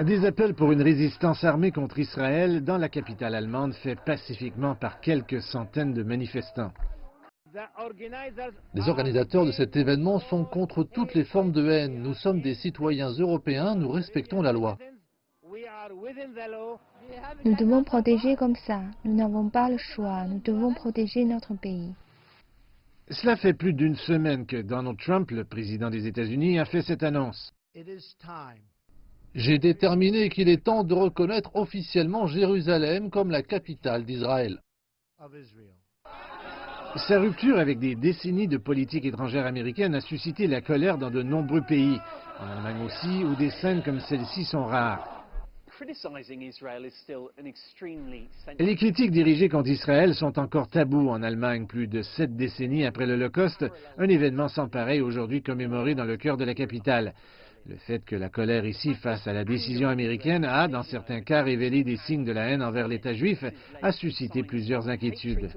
Des appels pour une résistance armée contre Israël dans la capitale allemande faits pacifiquement par quelques centaines de manifestants. Les organisateurs de cet événement sont contre toutes les formes de haine. Nous sommes des citoyens européens, nous respectons la loi. Nous devons protéger comme ça. Nous n'avons pas le choix. Nous devons protéger notre pays. Cela fait plus d'une semaine que Donald Trump, le président des États-Unis, a fait cette annonce. J'ai déterminé qu'il est temps de reconnaître officiellement Jérusalem comme la capitale d'Israël. Sa rupture avec des décennies de politique étrangère américaine a suscité la colère dans de nombreux pays, en Allemagne aussi, où des scènes comme celle-ci sont rares. Les critiques dirigées contre Israël sont encore tabous en Allemagne, plus de 7 décennies après l'Holocauste, un événement sans pareil aujourd'hui commémoré dans le cœur de la capitale. Le fait que la colère ici face à la décision américaine a, dans certains cas, révélé des signes de la haine envers l'État juif, a suscité plusieurs inquiétudes.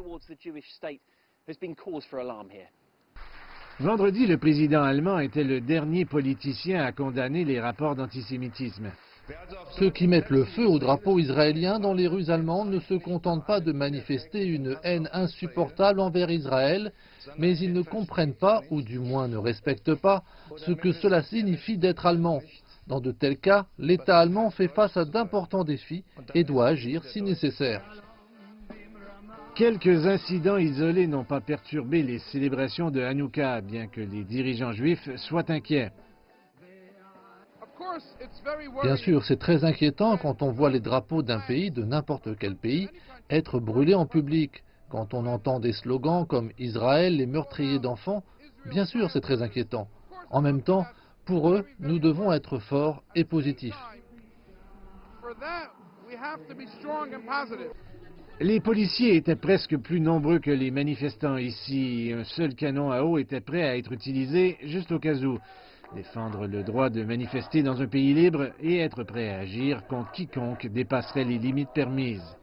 Vendredi, le président allemand était le dernier politicien à condamner les rapports d'antisémitisme. Ceux qui mettent le feu au drapeau israélien dans les rues allemandes ne se contentent pas de manifester une haine insupportable envers Israël, mais ils ne comprennent pas, ou du moins ne respectent pas, ce que cela signifie d'être allemand. Dans de tels cas, l'État allemand fait face à d'importants défis et doit agir si nécessaire. Quelques incidents isolés n'ont pas perturbé les célébrations de Hanouka, bien que les dirigeants juifs soient inquiets. Bien sûr, c'est très inquiétant quand on voit les drapeaux d'un pays, de n'importe quel pays, être brûlés en public. Quand on entend des slogans comme « Israël, les meurtriers d'enfants », bien sûr, c'est très inquiétant. En même temps, pour eux, nous devons être forts et positifs. Les policiers étaient presque plus nombreux que les manifestants ici. Un seul canon à eau était prêt à être utilisé juste au cas où. Défendre le droit de manifester dans un pays libre et être prêt à agir contre quiconque dépasserait les limites permises.